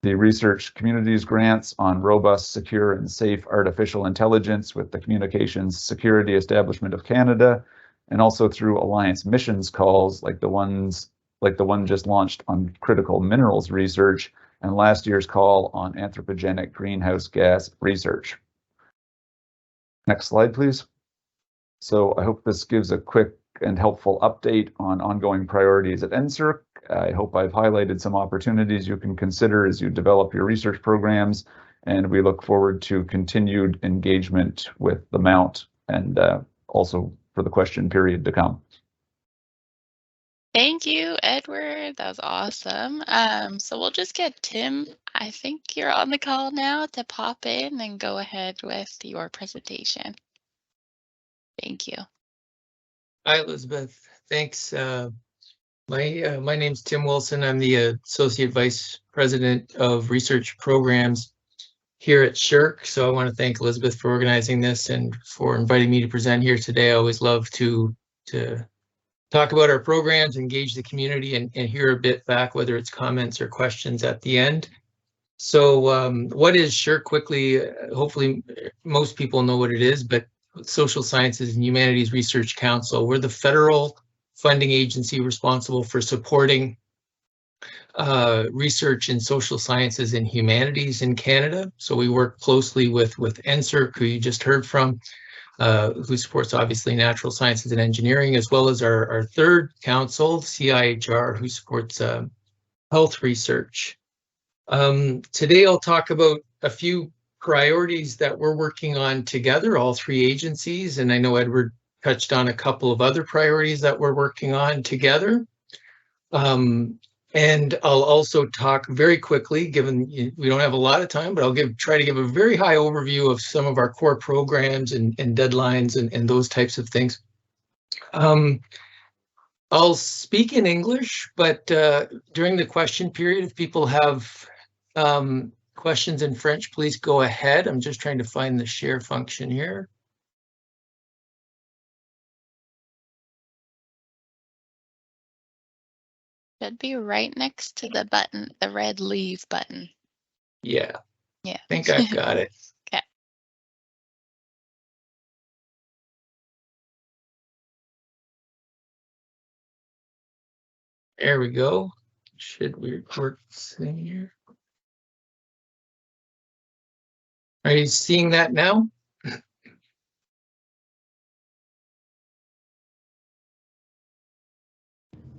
The Research Communities grants on robust, secure, and safe artificial intelligence with the Communications Security Establishment of Canada, and also through Alliance missions calls like the one just launched on critical minerals research and last year's call on anthropogenic greenhouse gas research. Next slide, please. So I hope this gives a quick and helpful update on ongoing priorities at NSERC. I hope I've highlighted some opportunities you can consider as you develop your research programs, and we look forward to continued engagement with the Mount and also for the question period to come. Thank you, Edward. That was awesome. So we'll just get Tim. I think you're on the call now to pop in and go ahead with your presentation. Thank you. Hi, Elizabeth. Thanks. My name's Tim Wilson. I'm the Associate Vice President of Research Programs here at SSHRC. So I want to thank Elizabeth for organizing this and for inviting me to present here today. I always love to talk about our programs, engage the community, and hear a bit back, whether it's comments or questions at the end. So what is SSHRC quickly? Hopefully most people know what it is, but Social Sciences and Humanities Research Council. We're the federal funding agency responsible for supporting research in social sciences and humanities in Canada. So we work closely with NSERC, who you just heard from, who supports obviously natural sciences and engineering, as well as our third council, CIHR, who supports health research. Today I'll talk about a few priorities that we're working on together, all three agencies, and I know Edward touched on a couple of other priorities that we're working on together. And I'll also talk very quickly, given we don't have a lot of time, but I'll try to give a very high overview of some of our core programs and deadlines and those types of things. I'll speak in English, but during the question period, if people have questions in French, please go ahead. I'm just trying to find the share function here. Should be right next to the button, the red leave button. Yeah. Yeah. I think I've got it. Okay. There we go. Should we work this thing here? Are you seeing that now?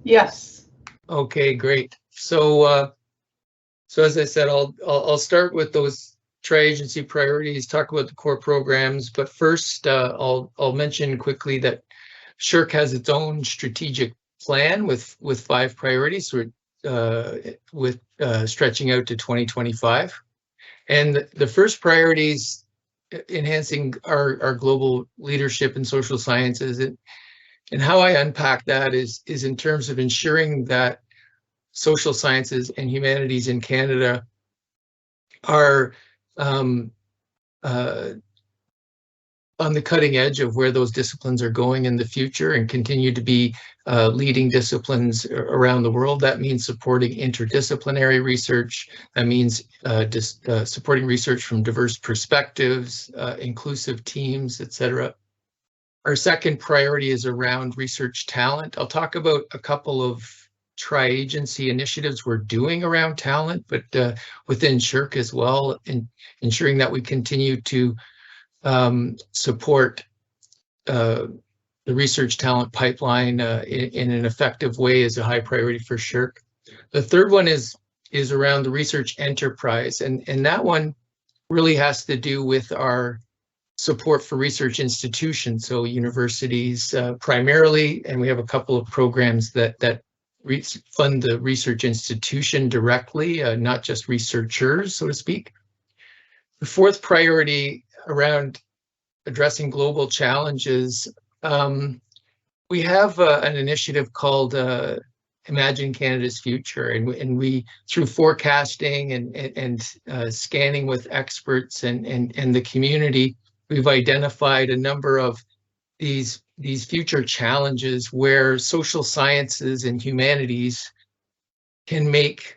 Yes. Okay, great. So as I said, I'll start with those tri-agency priorities, talk about the core programs, but first I'll mention quickly that SSHRC has its own strategic plan with 5 priorities, with stretching out to 2025. And the first priority is enhancing our global leadership in social sciences. And how I unpack that is in terms of ensuring that social sciences and humanities in Canada are on the cutting edge of where those disciplines are going in the future and continue to be leading disciplines around the world. That means supporting interdisciplinary research. That means supporting research from diverse perspectives, inclusive teams, etc. Our second priority is around research talent. I'll talk about a couple of tri-agency initiatives we're doing around talent, but within SSHRC as well, in ensuring that we continue to support the research talent pipeline in an effective way is a high priority for SSHRC. The third one is around the research enterprise, and that one really has to do with our support for research institutions, so universities primarily, and we have a couple of programs that fund the research institution directly, not just researchers, so to speak. The fourth priority around addressing global challenges, we have an initiative called Imagine Canada's Future, and we, through forecasting and scanning with experts and the community, we've identified a number of these future challenges where social sciences and humanities can make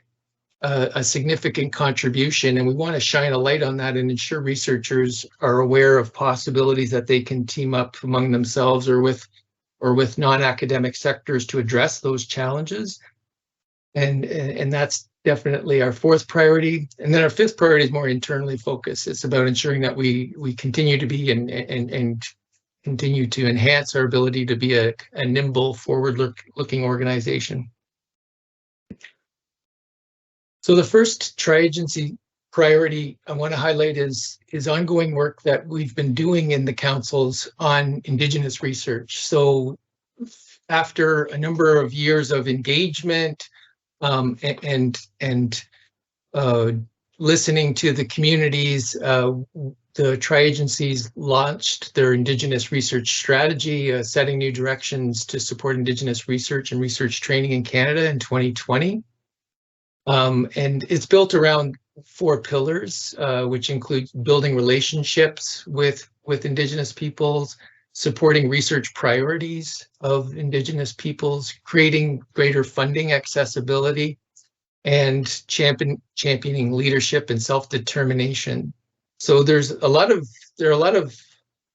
a significant contribution, and we want to shine a light on that and ensure researchers are aware of possibilities that they can team up among themselves or with non-academic sectors to address those challenges. And that's definitely our fourth priority. And then our fifth priority is more internally focused. It's about ensuring that we continue to be and continue to enhance our ability to be a nimble, forward-looking organization. So the first tri-agency priority I want to highlight is ongoing work that we've been doing in the councils on Indigenous research. So after a number of years of engagement and listening to the communities, the tri-agencies launched their Indigenous research strategy, setting new directions to support Indigenous research and research training in Canada in 2020. And it's built around 4 pillars, which include building relationships with Indigenous peoples, supporting research priorities of Indigenous peoples, creating greater funding accessibility, and championing leadership and self-determination. So there are a lot of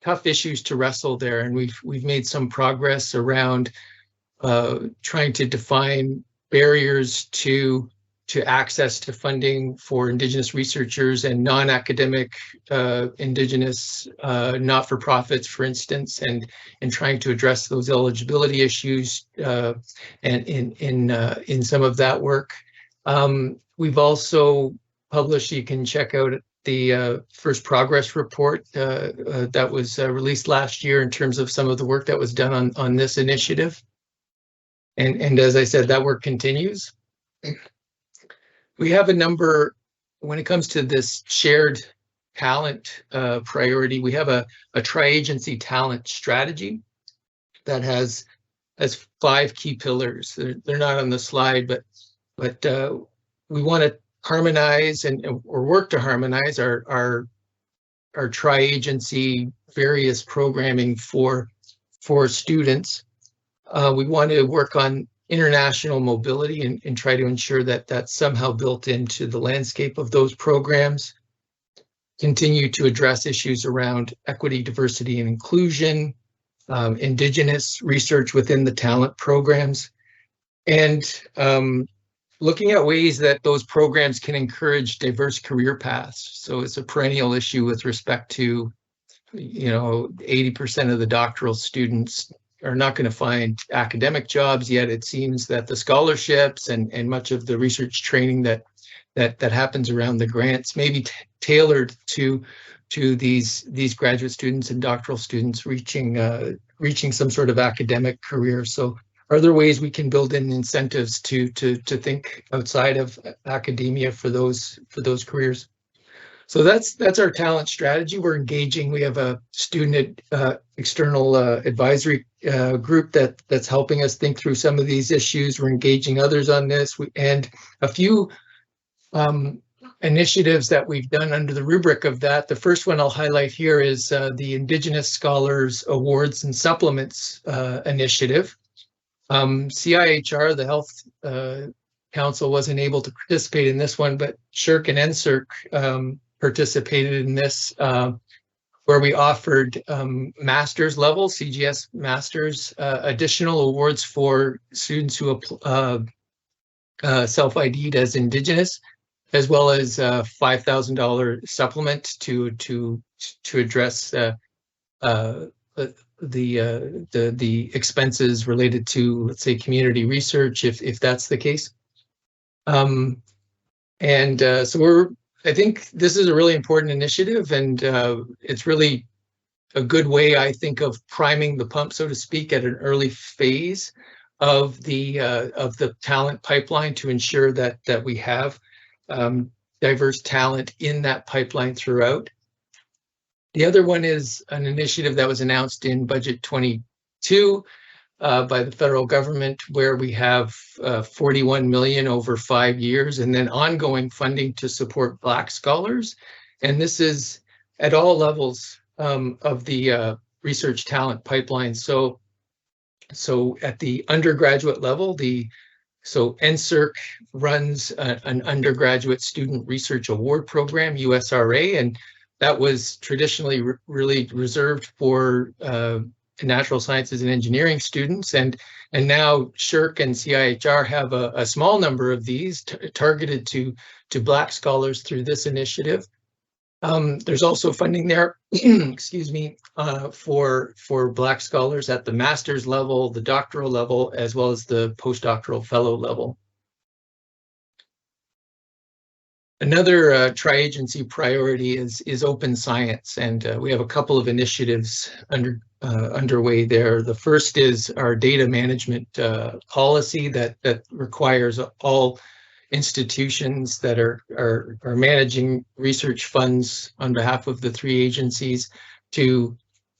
tough issues to wrestle there, and we've made some progress around trying to define barriers to access to funding for Indigenous researchers and non-academic Indigenous not-for-profits, for instance, and trying to address those eligibility issues and in some of that work. We've also published, you can check out the first progress report that was released last year in terms of some of the work that was done on this initiative. And as I said, that work continues. We have a number, when it comes to this shared talent priority, we have a tri-agency talent strategy that has 5 key pillars. They're not on the slide, but we want to harmonize or work to harmonize our tri-agency various programming for students. We want to work on international mobility and try to ensure that that's somehow built into the landscape of those programs. Continue to address issues around equity, diversity, and inclusion, Indigenous research within the talent programs, and looking at ways that those programs can encourage diverse career paths. So it's a perennial issue with respect to, 80% of the doctoral students are not going to find academic jobs, yet it seems that the scholarships and much of the research training that happens around the grants may be tailored to these graduate students and doctoral students reaching some sort of academic career. So are there ways we can build in incentives to think outside of academia for those careers? So that's our talent strategy. We're engaging. We have a student external advisory group that's helping us think through some of these issues. We're engaging others on this, and a few initiatives that we've done under the rubric of that. The first one I'll highlight here is the Indigenous Scholars Awards and Supplements initiative. CIHR, the Health Council, wasn't able to participate in this one, but SSHRC and NSERC participated in this, where we offered master's level, CGS masters, additional awards for students who self-ID'd as Indigenous, as well as a $5,000 supplement to address the expenses related to, let's say, community research, if that's the case. So I think this is a really important initiative, and it's really a good way, I think, of priming the pump, so to speak, at an early phase of the talent pipeline to ensure that we have diverse talent in that pipeline throughout. The other one is an initiative that was announced in Budget 22 by the federal government, where we have 41 million over 5 years, and then ongoing funding to support Black scholars. And this is at all levels of the research talent pipeline. So at the undergraduate level, NSERC runs an undergraduate student research award program, USRA, and that was traditionally really reserved for natural sciences and engineering students, and now SSHRC and CIHR have a small number of these targeted to Black scholars through this initiative. There's also funding there, excuse me, for Black scholars at the master's level, the doctoral level, as well as the postdoctoral fellow level. Another tri-agency priority is open science, and we have a couple of initiatives underway there. The first is our data management policy that requires all institutions that are managing research funds on behalf of the 3 agencies to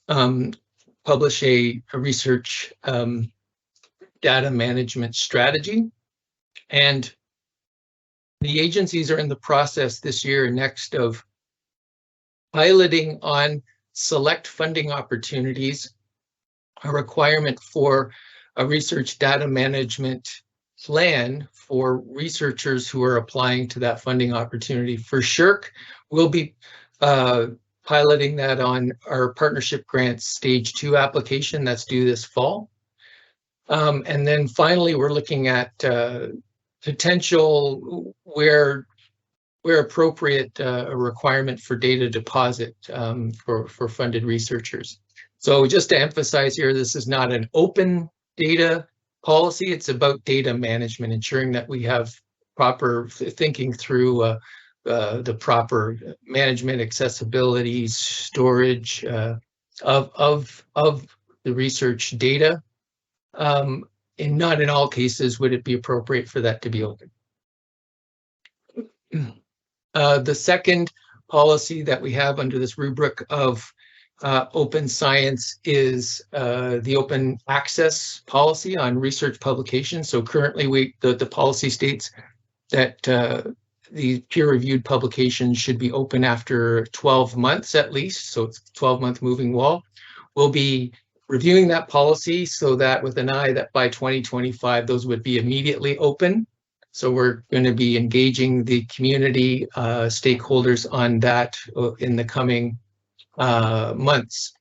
publish a research data management strategy. And the agencies are in the process this year and next of piloting on select funding opportunities a requirement for a research data management plan for researchers who are applying to that funding opportunity. For SSHRC, we'll be piloting that on our partnership grants stage 2 application that's due this fall. And then finally, we're looking at potential, where appropriate, a requirement for data deposit for funded researchers. So just to emphasize here, this is not an open data policy, it's about data management, ensuring that we have proper thinking through the proper management, accessibility, storage of the research data. And not in all cases would it be appropriate for that to be open. The second policy that we have under this rubric of open science is the open access policy on research publications. So currently the policy states that the peer-reviewed publications should be open after 12 months at least. So it's a 12-month moving wall. We'll be reviewing that policy so that with an eye that by 2025, those would be immediately open. So we're going to be engaging the community stakeholders on that in the coming months.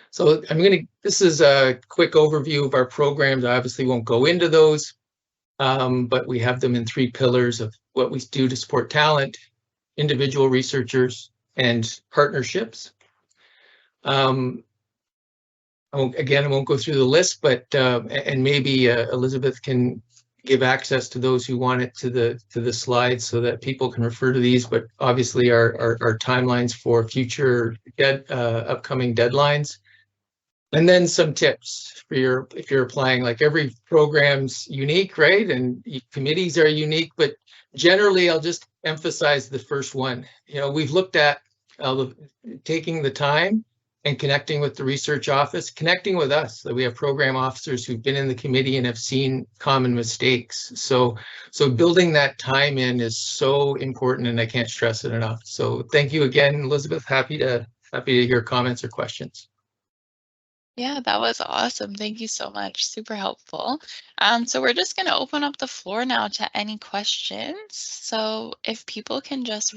So this is a quick overview of our programs. I obviously won't go into those, but we have them in 3 pillars of what we do to support talent, individual researchers, and partnerships. Again, I won't go through the list, but and maybe Elizabeth can give access to those who want it to the slides so that people can refer to these. But obviously, our timelines for future upcoming deadlines, and then some tips for if you're applying. Like every program's unique, right? And committees are unique, but generally, I'll just emphasize the first one. You know, we've looked at taking the time and connecting with the research office, connecting with us. That we have program officers who've been in the committee and have seen common mistakes. So building that time in is so important, and I can't stress it enough. So thank you again, Elizabeth. Happy to hear comments or questions. Yeah, that was awesome. Thank you so much. Super helpful. So we're just going to open up the floor now to any questions. So if people can just